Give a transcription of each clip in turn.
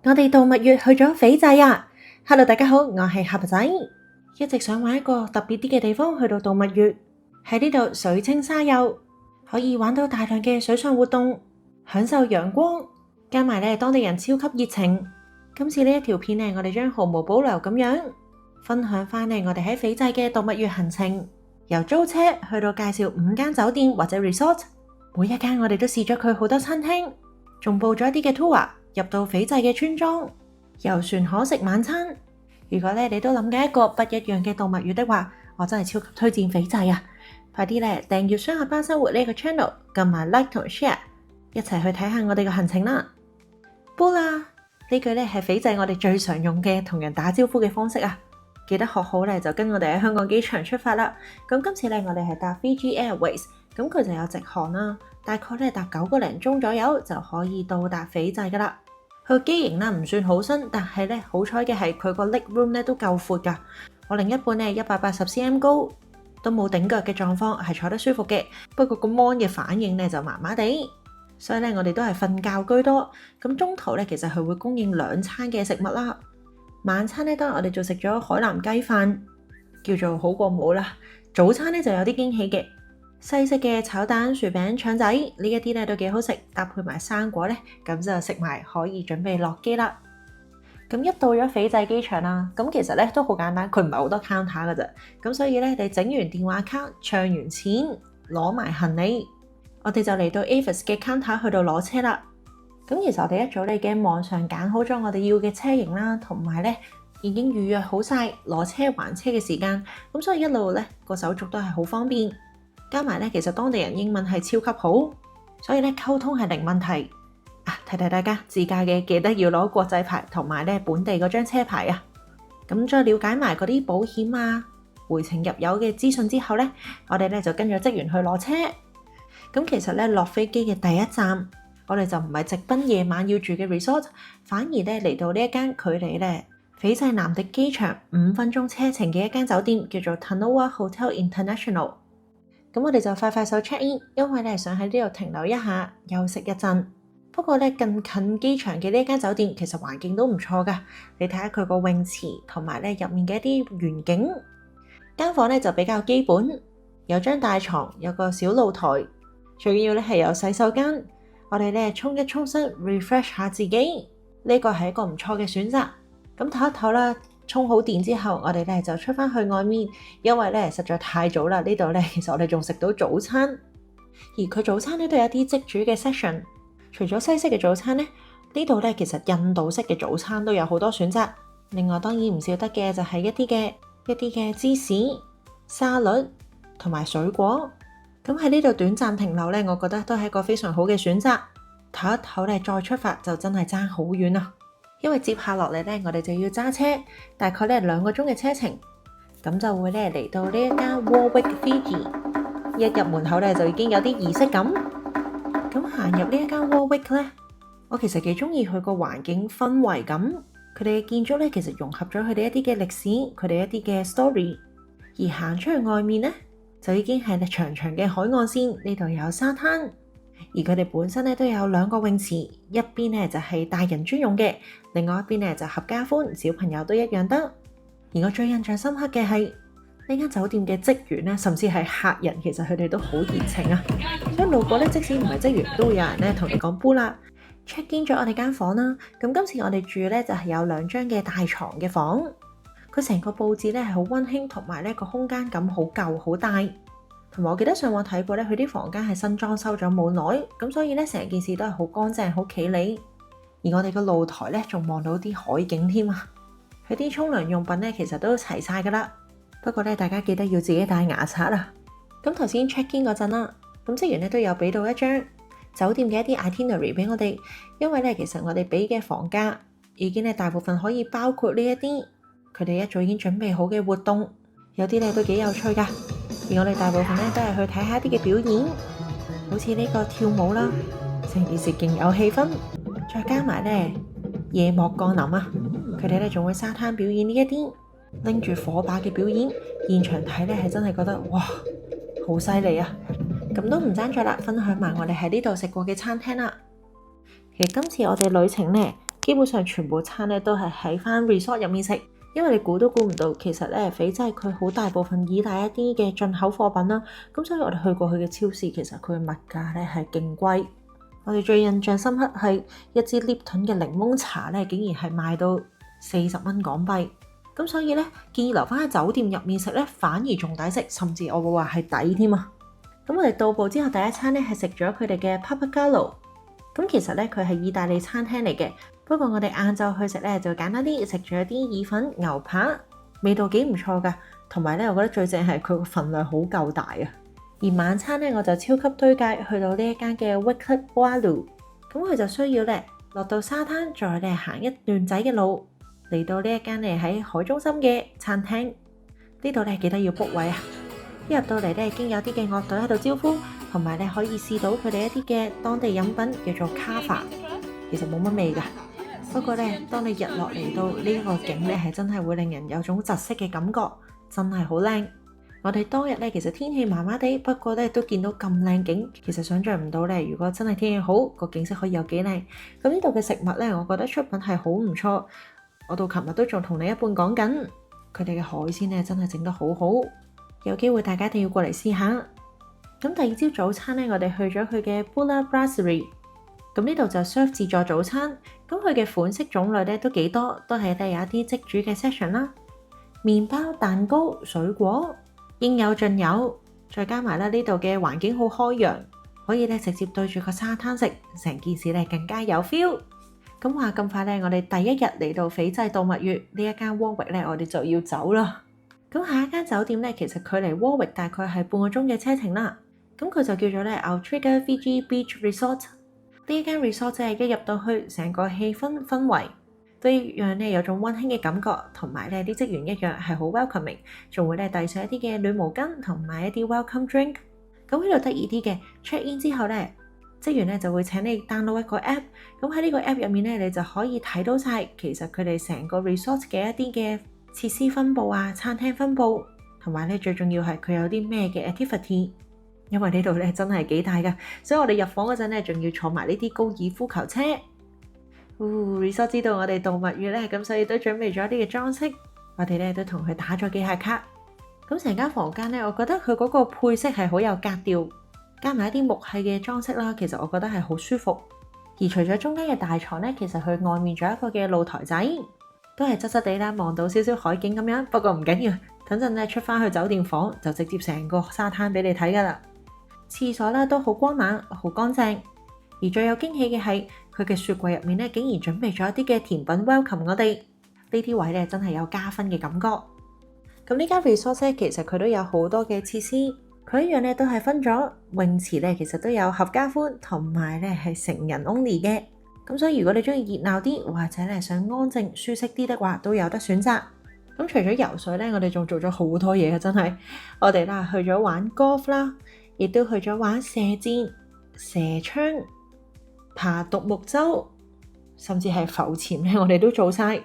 我哋度蜜月去咗斐濟啊 ！Hello， 大家好，我係盒仔，一直想揾一個特別啲嘅地方去到度蜜月。喺呢度水清沙幼，可以玩到大量嘅水上活動，享受陽光，加埋咧當地人超級熱情。今次呢一條片咧，我哋將毫無保留咁樣分享翻咧我哋喺斐濟嘅度蜜月行程，由租車去到介紹5間酒店或者 resort， 每一間我哋都試咗佢好多餐廳，仲報咗一啲嘅 tour。入到斐濟嘅村莊，遊船河食晚餐。如果你都諗緊一個不一樣嘅度蜜月的話，我真係超級推薦斐濟啊！快啲訂閱雙下巴生活呢個 channel， 撳埋 like 同 share， 一齊去睇下我哋嘅行程啦。Bula 呢句係斐濟我哋最常用嘅同人打招呼嘅方式啊！記得學好就跟我哋喺香港機場出發啦。咁今次我哋係搭 Fiji Airways， 咁佢就有直航啦。大概搭9個零鐘左右就可以到達斐濟噶啦。佢機型唔算好新，但係好彩嘅係佢個 leg room 都夠闊噶。我另一半180cm 高，都冇頂腳嘅狀況，係坐得舒服嘅。不過個 mon 嘅反應就麻麻地，所以我哋都係瞓覺居多。咁中途其實佢會供應2餐嘅食物啦。晚餐當然我哋就食咗海南雞飯，叫做好過冇啦。早餐就有啲驚喜嘅。西式嘅炒蛋、薯餅、腸仔呢一啲都幾好食，搭配埋生果咁就食埋可以準備落機啦。咁一到咗斐濟機場啦，咁其實都好簡單，佢唔係好多 counter 噶咋，咁所以你整完電話卡、唱完錢、攞埋行李，我哋就嚟到 Avis 嘅 counter 去到攞車啦。咁其實我哋一早已經網上揀好咗我哋要嘅車型啦，同埋已經預約好晒攞車還車嘅時間，咁所以一路個手續都係好方便。加埋其實當地人英文係超級好，所以溝通係零問題。提提大家自駕嘅記得要攞國際牌同埋本地嗰張車牌啊。咁再了解埋嗰啲保險啊、回程入油嘅資訊之後我哋就跟咗職員去攞車。咁其實落飛機嘅第一站，我哋就唔係直奔夜晚要住嘅 resort， 反而嚟到呢一間距離斐濟南迪機場5分鐘車程嘅一間酒店，叫做 Tanoa Hotel International。咁我哋就快手 check in， 因為想喺呢度停留一下，休息一陣。不過更近機場嘅呢間酒店，其實環境都唔錯噶。你睇下佢個泳池同埋入面嘅一啲園景，間房就比較基本，有張大床，有個小露台，最緊要係有洗手間。我哋沖一沖身 refresh 下自己，呢個係一個唔錯嘅選擇。咁唞一唞啦。充好電之後，我哋就出返去外面，因為實在太早啦。呢度其實我哋仲食到早餐，而佢早餐都有啲即煮嘅 section。除咗西式嘅早餐呢度其實印度式嘅早餐都有好多選擇。另外當然唔少得嘅就係一啲嘅芝士、沙律同埋水果。咁喺呢度短暫停留我覺得都係一個非常好嘅選擇。唞一唞再出發就真係爭好遠啊！因為接下落嚟我哋就要揸車，大概2個鐘嘅車程，咁就會嚟到呢一間 Warwick Fiji。一入門口就已經有啲儀式感。咁行入呢一間 Warwick 我其實幾中意佢個環境氛圍感。佢哋嘅建築其實融合咗佢哋一啲嘅歷史，佢哋一啲嘅 story。而行出去外面就已經係長長嘅海岸線，呢度有沙灘。而佢哋本身都有2個泳池，一邊就係大人專用嘅，另外一邊就合家歡，小朋友都一樣得。而我最印象深刻嘅係呢間酒店嘅職員甚至係客人，其實佢哋都好熱情啊！所以路過即使唔係職員，都會有人同你講Bula check in 咗我哋間房啦。咁今次我哋住就係有2張嘅大床嘅房，佢成個佈置係好溫馨，同埋個空間感好夠好大。同埋我記得上網睇過佢啲房間係新裝修咗冇耐，咁所以成件事都係好乾淨、好企理。而我哋個露台仲望到啲海景添啊！佢啲沖涼用品其實都齊晒噶啦，不過大家記得要自己帶牙刷啊！咁頭先 check in 嗰陣啦，咁職員都有俾到一張酒店嘅一啲 itinerary 俾我哋，因為其實我哋俾嘅房價已經大部分可以包括呢一啲佢哋一早已經準備好嘅活動，有啲都幾有趣噶。而我哋大部分都係去睇下一啲嘅表演，好似呢個跳舞啦，成件事勁有氣氛。再加埋夜幕降臨啊，佢哋仲會沙灘表演呢一啲拎住火把嘅表演，現場睇係真係覺得哇，好犀利啊！咁都唔爭在啦，分享埋我哋喺呢度食過嘅餐廳啦。其實今次我哋旅程基本上全部餐咧都係喺翻 resort 入面食。因為你估都估唔到，其實咧斐濟佢好大部分依賴一啲嘅進口貨品啦，咁所以我哋去過去嘅超市，其實佢嘅物價咧係勁貴。我哋最印象深刻係一支 Lipton 嘅檸檬茶咧，竟然係賣到40蚊港幣。咁所以咧建議留翻喺酒店入面食咧，反而仲抵食，甚至我會話係抵添啊！咁我哋到埗之後第一餐咧係食咗佢哋嘅 Pappagallo。咁其實咧佢係意大利餐廳嚟嘅。不過我哋晏晝去食咧就簡單啲，食咗啲意粉、牛扒，味道幾唔錯噶。同埋咧，我覺得最正係佢個份量好夠大啊。而晚餐咧，我就超級推介去到呢一間嘅 Wicked Walou。咁佢就需要咧落到沙灘，再咧行一段仔嘅路，嚟到呢一間咧喺海中心嘅餐廳。呢度咧記得要 book 位啊！一入到嚟咧已經有啲嘅樂隊喺度招呼，同埋咧可以試到佢哋一啲嘅當地飲品叫做卡法，其實冇乜味噶。不過咧，當你日落嚟到呢個景咧，係真係會令人有種窒息嘅感覺，真係好靚。我哋當日咧其實天氣麻麻地，不過咧都見到咁靚景，其實想像唔到咧，如果真係天氣好，個景色可以有幾靚。咁呢度嘅食物咧，我覺得出品係好唔錯。我到琴日都仲同你一半講緊，佢哋嘅海鮮咧真係整得好好，有機會大家一定要過嚟試下。咁第二朝早餐咧，我哋去咗佢嘅 Bulla Brasserie。咁呢度就 serve 自助早餐，咁佢嘅款式種類咧都幾多，都係有一啲即煮嘅 section 啦，麵包、蛋糕、水果應有盡有，再加埋呢度嘅環境好開揚，可以咧直接對住個沙灘食，成件事咧更加有 feel。咁話咁快咧，我哋第一日嚟到斐濟度蜜月呢一間 Warwick 咧，我哋就要走啦。咁下一間酒店咧，其實距離 Warwick 大概係半個鐘嘅車程啦。咁佢就叫做咧 Outrigger Fiji Beach Resort。呢間 resort 即係一入到去，成個氣氛氛圍都一樣咧，有種溫馨嘅感覺，同埋咧啲職員一樣係好 welcoming，仲會咧遞上一啲嘅暖毛巾同埋一啲 welcome drink。咁呢度得意啲嘅 check in 之後咧，職員咧就會請你 download 一個 app。咁喺呢個 app 入面咧，你就可以睇到晒其實佢哋成個 resort 嘅一啲嘅設施分佈啊、餐廳分佈，同埋咧最重要係佢有啲咩嘅 activity。因為呢度咧真係幾大噶，所以我哋入房嗰陣咧，仲要坐埋呢啲高爾夫球車。Resort 知道我哋度蜜月咧，咁所以都準備咗一啲嘅裝飾。我哋咧都同佢打咗幾下卡。咁成間房間咧，我覺得佢嗰個配色係好有格調，加埋一啲木砌嘅裝飾啦，其實我覺得係好舒服。而除咗中間嘅大床咧，其實佢外面仲有一個嘅露台仔，都係側側地啦，望到少少海景咁樣。不過唔緊要，等陣咧出翻去酒店房就直接成個沙灘俾你睇噶啦。廁所咧都好光猛，好乾淨。而最有驚喜嘅係佢嘅雪櫃入面咧，竟然準備咗一啲嘅甜品 welcome 我哋。呢啲位咧真係有加分嘅感覺。咁呢間 resort 咧，其實佢都有好多嘅設施，佢一樣咧都係分咗泳池咧，其實都有合家歡同埋咧係成人 only 嘅。咁所以如果你中意熱鬧啲，或者咧想安靜舒適啲的話，都有得選擇。咁除咗游水咧，我哋仲做咗好多嘢啊！真係，我哋啦去咗玩 golf 啦。亦都去咗玩射箭、射槍、爬獨木舟，甚至係浮潛咧，我哋都做晒。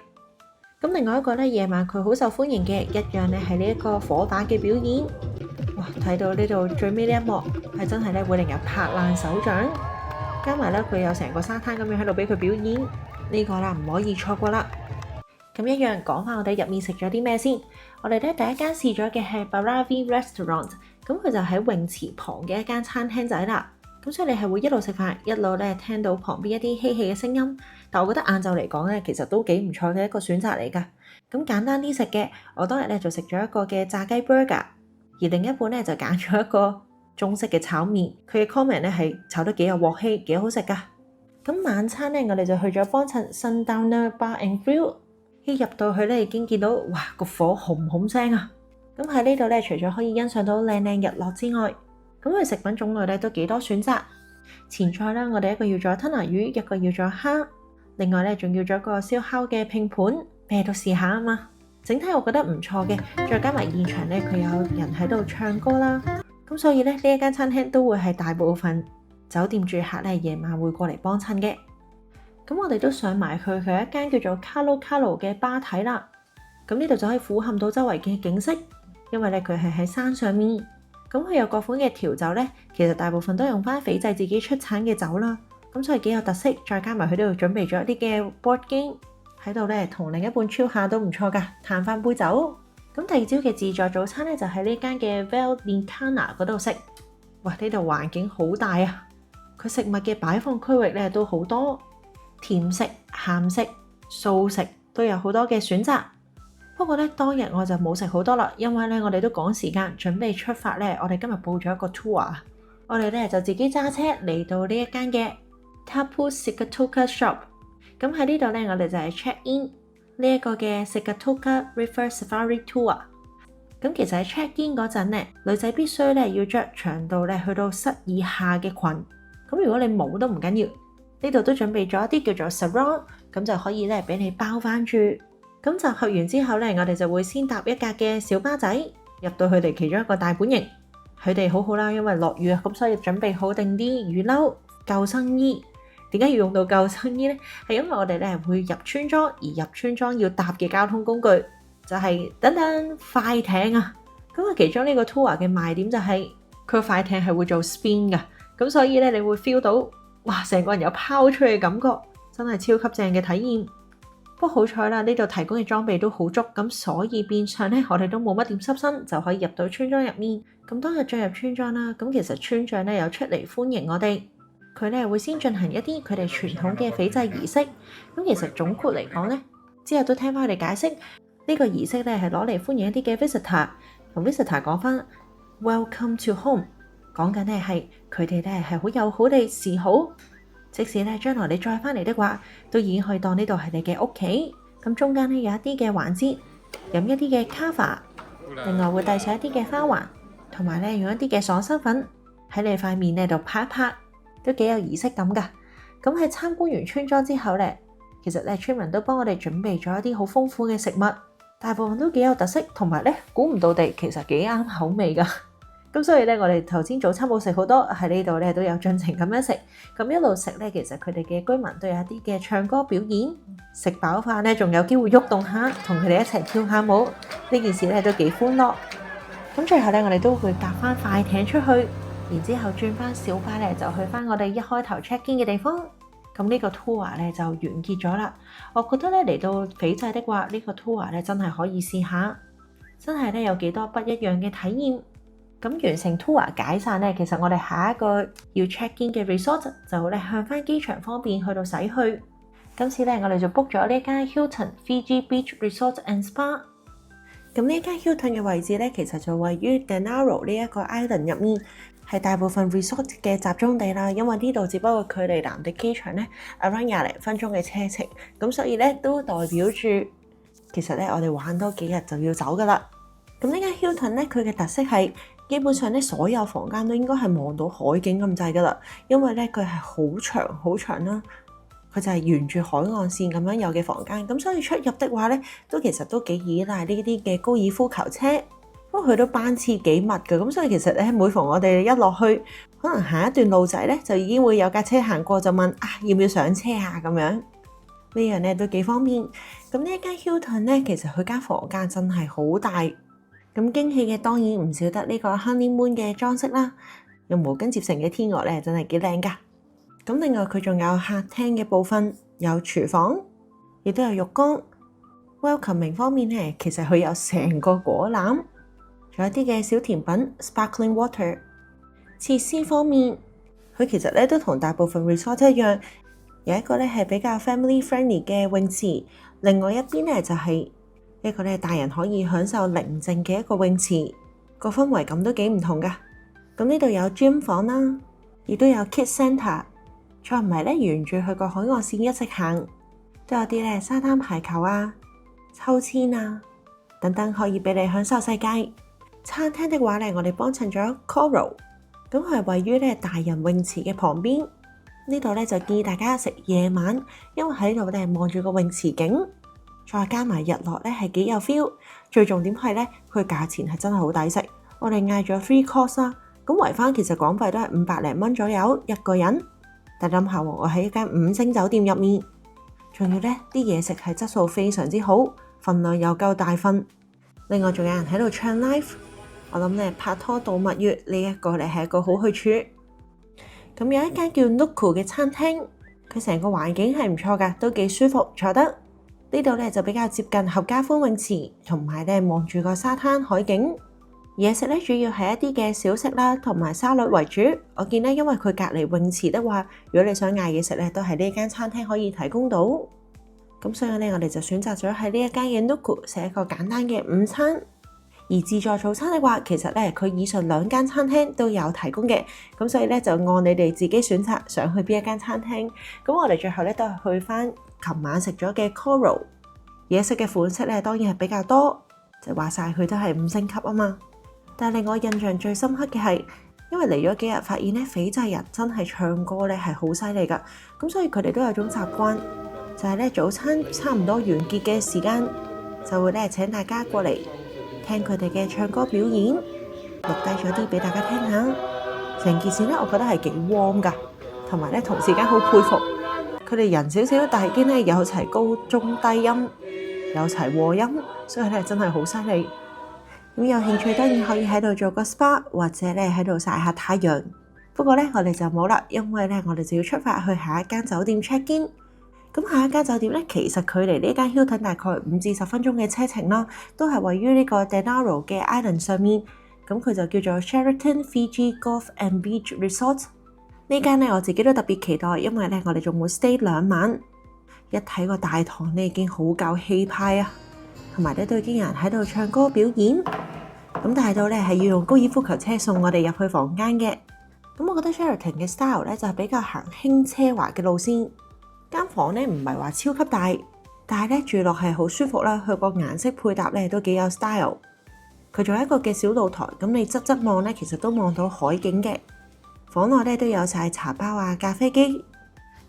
咁另外一個咧，夜晚佢好受歡迎嘅一樣咧，係呢一個火把嘅表演。哇！睇到呢度最尾呢一幕，係真係咧會令人拍爛手掌。加埋咧，佢有成個沙灘咁樣喺度俾佢表演，呢個啦唔可以錯過啦。咁一樣講翻我哋入面食咗啲咩先。我哋咧第一間試咗嘅係 Baravi Restaurant。咁佢就喺泳池旁嘅一間餐廳仔啦，咁所以你係會一路食飯，一路咧聽到旁邊一啲嬉戲嘅聲音。但我覺得晏晝嚟講咧，其實都幾唔錯嘅一個選擇嚟㗎。咁簡單啲食嘅，我當日咧就食咗一個嘅炸雞 burger，而另一半咧就揀咗一個中式嘅炒麵。佢嘅 comment 咧係炒得幾有鑊氣，幾好食㗎。咁晚餐咧，我哋就去咗幫襯 Sundowner Bar and Grill。一入到去咧，已經見到哇個火紅紅聲啊！咁喺呢度咧，除咗可以欣賞到靚靚日落之外，咁佢食品種類咧都幾多選擇。前菜啦，我哋一個要咗吞拿魚，一個要咗蝦，另外咧仲要咗個燒烤嘅拼盤，咩都試下啊嘛。整體我覺得唔錯嘅，再加埋現場咧，佢有人喺度唱歌啦，咁所以咧呢一間餐廳都會係大部分酒店住客咧夜晚會過嚟幫襯嘅。咁我哋都上埋去佢一間叫做 Carlo Carlo 嘅吧睇啦。咁呢度就可以俯瞰到周圍嘅景色。因為咧佢係喺山上面，咁佢有各款嘅調酒咧，其實大部分都用翻斐濟自己出產嘅酒啦。咁所以幾有特色。再加埋佢呢度準備咗一啲嘅 board game 喺度咧，同另一半 chill 下都唔錯㗎，嘆翻杯酒。咁第二朝嘅自助早餐咧，就喺呢間嘅 Val d'Encana 嗰度食。哇！呢度環境好大啊，佢食物嘅擺放區域咧都好多，甜食、鹹食、素食都有好多嘅選擇。不過咧，當日我就冇食好多啦，因為咧我哋都趕時間準備出發咧。我哋今日報咗一個 tour， 我哋咧就自己揸車嚟到呢一間嘅 Tapu Sigatoka Shop。咁喺呢度咧，我哋就係 check in 呢一個嘅 Sigatoka River Safari Tour。咁其實喺 check in 嗰陣咧，女仔必須咧要着長度咧去到膝以下嘅裙。咁如果你冇都唔緊要，呢度都準備咗一啲叫做 sarong， 咁就可以咧俾你包翻住。咁集合完之後咧，我哋就會先搭一架嘅小巴仔入到佢哋其中一個大本營。佢哋好好啦，因為落雨啊，咁所以準備好定啲雨褸、救生衣。點解要用到救生衣呢？係因為我哋咧會入村莊，而入村莊要搭嘅交通工具就係等等快艇啊。咁啊，其中呢個 tour 嘅賣點就係佢個快艇係會做 spin 噶，咁所以咧你會 feel 到哇，成個人有拋出去嘅感覺，真係超級正嘅體驗。不過好彩啦，呢度提供嘅裝備都好足，咁所以變相咧我哋都冇乜點濕身，就可以入到村莊入面。咁當日進入村莊啦，咁其實村長咧有出嚟歡迎我哋。佢咧會先進行一啲佢哋傳統嘅斐濟儀式。咁其實總括嚟講咧，之後都聽翻佢哋解釋，呢個儀式咧係攞嚟歡迎一啲嘅 visitor， 同 visitor 講翻 welcome to home， 講緊咧係佢哋咧係好友好地示好，即使咧將來你再翻嚟的話，都已經可以當呢度係你嘅屋企。咁中間咧有一啲嘅環節，飲一啲嘅咖啡，另外會帶上一啲嘅花環，同埋咧用一啲嘅爽身粉喺你塊面咧度拍一拍。都幾有儀式感㗎。咁喺參觀完村莊之後咧，其實咧村民都幫我哋準備咗一啲好豐富嘅食物，大部分都幾有特色，同埋咧估唔到地其實幾啱口味㗎。咁所以咧，我哋頭先早餐冇食好多，喺呢度咧都有盡情咁樣食。咁一路食咧，其實佢哋嘅居民都有一啲嘅唱歌表演，食飽飯咧仲有機會喐動下，同佢哋一齊跳下舞。呢件事咧都幾歡樂。咁最後咧，我哋都會搭翻快艇出去。然之後轉翻小巴咧，就去翻我哋一開頭 check in 嘅地方。咁呢個 tour 咧就完結咗啦。我覺得咧嚟到斐濟的話，呢個 tour 咧真係可以試下，真係咧有幾多不一樣嘅體驗。咁完成 tour 解散咧，其實我哋下一個要 check in 嘅 resort 就咧向翻機場方面去到駛去。今次咧我哋就 book 咗呢間 Hilton Fiji Beach Resort and Spa。咁呢間 Hilton 嘅位置咧，其實就位於 Denaro 呢一個 island 入面。係大部分 resort 嘅集中地啦，因為呢度只不過距離藍地機場咧 around 20零分鐘嘅車程，咁所以咧都代表住其實咧我哋玩多幾日就要走噶啦。咁呢間 Hilton 咧，佢嘅特色係基本上咧所有房間都應該係望到海景咁滯噶啦，因為咧佢係好長好長啦，佢就係沿住海岸線咁樣有嘅房間，咁所以出入的話咧都其實都幾依賴呢啲嘅高爾夫球車。不過佢都班次幾密嘅，咁所以其實咧每逢我哋一落去，可能行一段路仔咧，就已經會有架車行過，就問要唔要上車啊咁樣。呢樣咧都幾方便。咁呢一間 Hilton 咧，其實佢間房間真係好大。咁驚喜嘅當然唔少得呢個 honeymoon 嘅裝飾啦，用毛巾接成嘅天鵝咧真係幾靚㗎。咁另外佢仲有客廳嘅部分，有廚房，亦都有浴缸。Welcoming 方面咧，其實佢有成個果籃。仲有啲嘅小甜品 sparkling water。 設施方面，佢其實咧都同大部分 resort 一樣，有一個咧係比較 family friendly 嘅泳池，另外一邊咧就係一個咧大人可以享受寧靜嘅一個泳池，個氛圍感都幾唔同㗎。咁呢度有 gym 房啦，亦都有 kids centre， 再唔係咧沿住去個海岸線一直行，都有啲咧沙灘排球啊、秋千啊等等可以俾你享受世界。餐廳的話咧，我哋幫襯咗 Coral， 咁佢係位於咧大人泳池嘅旁邊。呢度咧就建議大家食夜晚，因為喺度咧望住個泳池景，再加埋日落咧係幾有 feel。最重點係咧，佢價錢係真係好抵食。我哋嗌咗 3 course 啦，咁圍翻其實港幣都係500零蚊左右一個人。但諗下我喺一間5星酒店入面，仲要咧啲嘢食係質素非常之好，份量又夠大份。另外仲有人喺度唱 live。我諗咧拍拖度蜜月呢一個咧係一個好去處。咁有一間叫 Nuku 嘅餐廳，佢成個環境係唔錯㗎，都幾舒服坐得。呢度咧就比較接近合家歡泳池，同埋咧望住個沙灘海景。嘢食咧主要係一啲嘅小食啦，同埋沙律為主。我見咧因為佢隔離泳池的話，如果你想嗌嘢食咧，都係呢間餐廳可以提供到。咁所以咧我哋就選擇咗喺呢一間嘅 Nuku 食一個簡單嘅午餐。而自助早餐的話，其實咧佢以上兩間餐廳都有提供嘅，咁所以咧就按你哋自己選擇想去邊一間餐廳。咁我哋最後咧都係去翻琴晚食咗嘅 Coral。嘢食嘅款式咧當然係比較多，就話晒佢都係5星級啊嘛。但係令我印象最深刻嘅係，因為嚟咗幾日發現咧斐濟人真係唱歌咧係好犀利㗎，咁所以佢哋都有種習慣，就係咧早餐差唔多完結嘅時間，就會咧請大家過嚟聽佢哋嘅唱歌表演，錄低咗啲俾大家聽下。成件事咧，我覺得係幾 warm 㗎，同埋咧同時間好佩服佢哋人少少，但係已經咧有齊高中低音，有齊和音，所以咧真係好犀利。咁有興趣當然可以喺度做個 SPA， 或者咧喺度曬下太陽。不過咧我哋就冇啦，因為咧我哋就要出發去下一間酒店 check in。咁下一間酒店咧，其實距離呢間 Hilton 大概5至10分鐘嘅車程啦，都係位於呢個 Denaro 嘅 Island 上面。咁佢就叫做 Sheraton Fiji Golf and Beach Resort。呢間咧我自己都特別期待，因為咧我哋仲會 stay 2晚。一睇個大堂咧已經好夠氣派啊，同埋咧都已經有人喺度唱歌表演。咁大到咧係要用高爾夫球車送我哋入去房間嘅。咁我覺得 Sheraton 嘅 style 咧就係比較行輕奢華嘅路線。間房咧唔係話超級大，但係咧住落係好舒服啦。佢個顏色配搭咧都幾有 style。佢仲有一個嘅小露台，咁你側望咧，其實都望到海景嘅。房內咧都有晒茶包啊、咖啡機。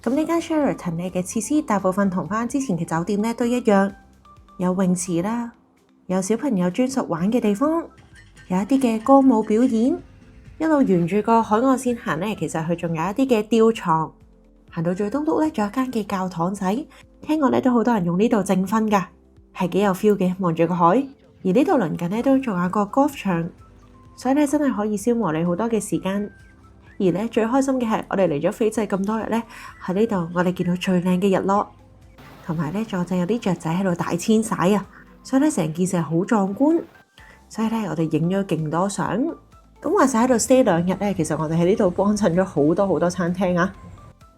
咁呢間 Sheraton 咧嘅設施大部分同翻之前嘅酒店咧都一樣，有泳池啦，有小朋友專屬玩嘅地方，有一啲嘅歌舞表演。一路沿住個海岸線行咧，其實佢仲有一啲嘅吊床。行到最東篤咧，仲有一間嘅教堂仔，聽講咧都好多人用呢度證婚㗎，係幾有 feel 嘅。望住個海，而呢度鄰近咧都仲有個 golf 場，所以咧真係可以消磨你好多嘅時間。而咧最開心嘅係，我哋嚟咗斐濟咁多日咧，喺呢度我哋見到最靚嘅日落，同埋咧仲有啲雀仔喺度大遷徙啊，所以咧成件事係好壯觀。所以咧我哋影咗勁多相。咁話晒喺度 stay 2日咧，其實我哋喺呢度幫襯咗好多餐廳啊。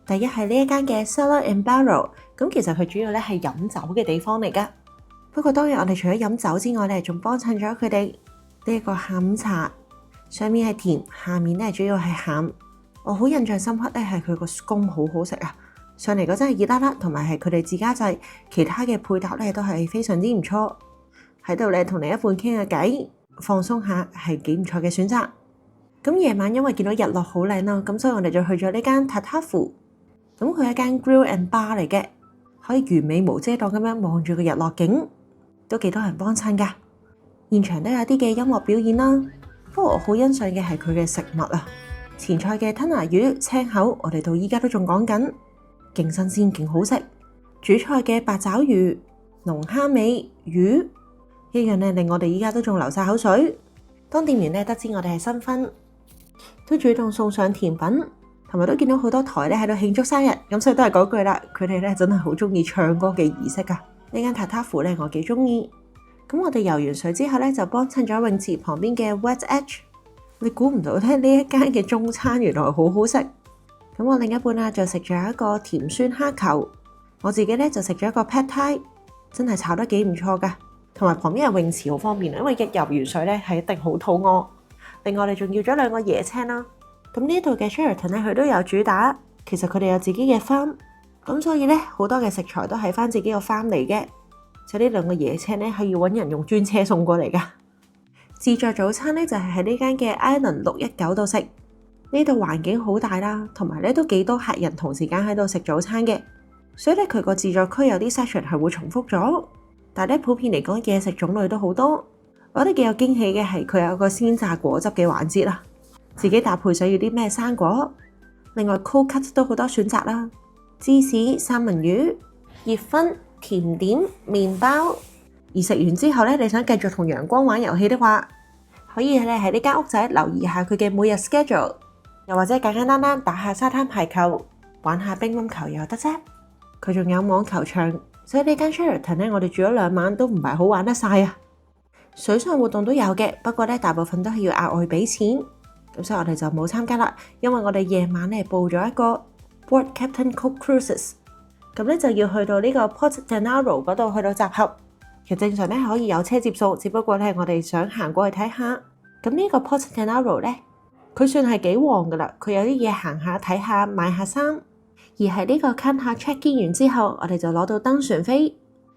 第一係呢一間嘅 Cellar and Barrel， 咁其實佢主要咧係飲酒嘅地方嚟噶。不過當日我哋除咗飲酒之外咧，仲幫襯咗佢哋呢一個下午茶，上面係甜，下面咧主要係鹹。我好印象深刻咧係佢個 scone 好好食啊，上嚟嗰陣係熱辣辣，同埋係佢哋自家製，其他嘅配搭咧都係非常之唔錯。喺度咧同另一半傾下偈，放鬆下係幾唔錯嘅選擇。咁夜晚因為見到日落好靚啦，咁所以我哋就去咗呢間 Tatafu。咁佢係一間 grill and bar 嚟嘅，可以完美無遮擋咁樣望住個日落景，都幾多人幫襯㗎。現場都有啲嘅音樂表演啦。不過我好欣賞嘅係佢嘅食物啊，前菜嘅吞拿魚青口，我哋到依家都仲講緊，勁新鮮勁好食。主菜嘅八爪魚、龍蝦尾魚，一樣咧令我哋依家都仲流晒口水。當店員咧得知我哋係新婚，都主動送上甜品。同埋都見到好多台咧喺度慶祝生日，咁所以都係嗰句啦，佢哋咧真係好中意唱歌嘅儀式啊！呢間 Tatafu 咧我幾中意。咁我哋游完水之後咧就幫襯咗泳池旁邊嘅 Wet Edge。你估唔到咧呢一間嘅中餐原來好好食。咁我另一半啊就食咗一個甜酸蝦球，我自己咧就食咗一個 Pad Thai，真係炒得幾唔錯噶。同埋旁邊有泳池好方便，因為一游完水咧係一定好肚餓。另外我哋仲要咗2個椰青啦。咁呢度嘅 Sheraton 咧，佢都有主打，其實佢哋有自己嘅 farm，咁所以咧好多嘅食材都係翻自己個 farm 嚟嘅。就呢2個椰青咧，係要揾人用專車送過嚟噶。自助早餐咧就係喺呢間嘅 Island 619度食，呢度環境好大啦，同埋咧都幾多客人同時間喺度食早餐嘅，所以咧佢個自助區有啲 section 係會重複咗，但係咧普遍嚟講嘢食種類都好多。我覺得幾有驚喜嘅係佢有個鮮榨果汁嘅環節啦。自己搭配想要啲咩生果，另外 cold cut 都好多選擇啦，芝士、三文魚、熱薰、甜點、麵包。而食完之後咧，你想繼續同陽光玩遊戲的話，可以咧喺呢間屋仔留意下佢嘅每日 schedule。又或者簡簡單單打下沙灘排球，玩下乒乓球又得啫。佢仲有網球場，所以呢間 Sheraton 咧，我哋住咗2晚都唔係好玩得晒啊。水上活動都有嘅，不過咧大部分都係要額外俾錢，咁所以我哋就冇參加啦。因為我哋夜晚咧報咗一個 Board Captain Cook Cruises， 咁咧就要去到呢個 Port Denaro 嗰度去到集合。其實正常咧可以有車接送，只不過咧我哋想行過去睇下。咁呢個 Port Denaro 咧，佢算係幾旺噶啦，佢有啲嘢行下睇下買下衫。而係呢個 counter check in 完之後，我哋就攞到登船飛，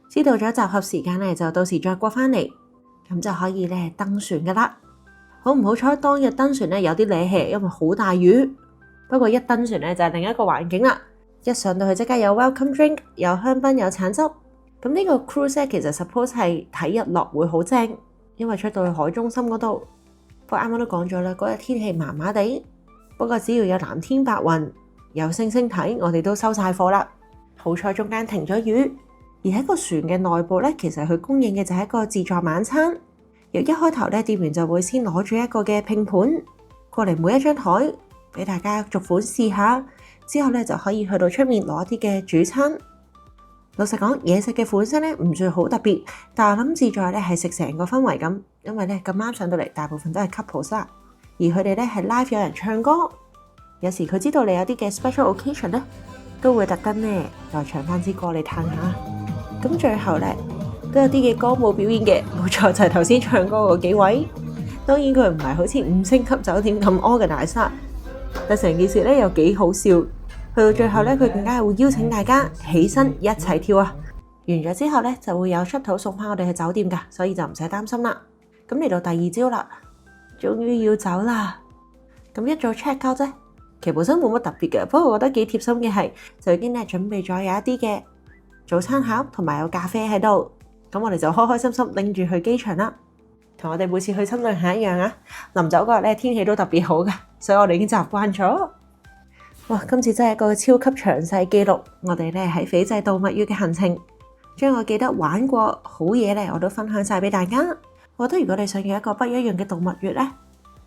知道咗集合時間咧，就到時再過返嚟，咁就可以咧登船噶啦。好唔好彩當日登船咧有啲瀨氣，因為好大雨。不過一登船咧就係另一個環境啦，一上到去即刻有 welcome drink， 有香檳有橙汁。咁呢個 cruise 咧其實 suppose 係睇日落會好正，因為出到去海中心嗰度。不過啱啱都講咗啦，嗰日天氣麻麻地，不過只要有藍天白雲，有星星睇，我哋都收晒貨啦。好彩中間停咗雨，而喺個船嘅內部咧，其實佢供應嘅就係一個自助晚餐。由一開頭咧，店員就會先攞住一個嘅拼盤過嚟每一張台，俾大家逐款試下。之後咧就可以去到出面攞啲嘅主餐。老實講，嘢食嘅款式咧唔算好特別，但係我諗自在咧係食成個氛圍咁，因為咧咁啱上到嚟，大部分都係 couple 啦，而佢哋咧係 live 有人唱歌。有時佢知道你有啲嘅 special occasion 咧，都會特登咧又唱翻支歌嚟嘆下。咁最後咧都有啲嘅歌舞表演嘅，冇錯就係頭先唱歌嗰幾位。當然佢唔係好似5星級酒店咁 organize， 但成件事咧又幾好笑。去到最後咧，佢更加係會邀請大家起身一齊跳啊！完咗之後咧就會有 shuttle 送翻我哋去酒店㗎，所以就唔使擔心啦。咁嚟到第2朝啦，終於要走啦。咁一早 check out 啫。其實本身冇乜特別嘅，不過我覺得幾貼心嘅係，就已經咧準備咗有一啲嘅早餐盒同埋有咖啡喺度，咁我哋就開開心心拎住去機場啦。同我哋每次去親旅行一樣啊，臨走嗰日咧天氣都特別好嘅，所以我哋已經習慣咗。哇！今次真係一個超級詳細記錄，我哋咧喺斐濟度蜜月嘅行程，將我記得玩過好嘢咧，我都分享晒俾大家。我覺得如果你想要一個不一樣嘅度蜜月咧，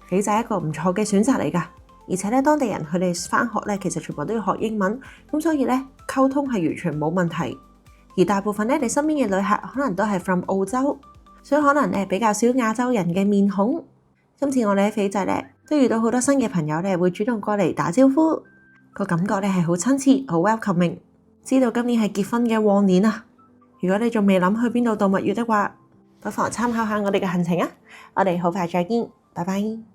斐濟係一個唔錯嘅選擇嚟㗎。而且咧，當地人佢哋返學咧，其實全部都要學英文，咁所以咧溝通係完全冇問題。而大部分咧，你身邊嘅旅客可能都係 from 澳洲，所以可能咧比較少亞洲人嘅面孔。今次我哋喺斐濟咧，都遇到好多新嘅朋友咧，會主動過嚟打招呼，個感覺咧係好親切，好 welcoming。知道今年係結婚嘅旺年啊！如果你仲未諗去邊度度蜜月的話，不妨參考下我哋嘅行程啊！我哋好快再見，拜拜。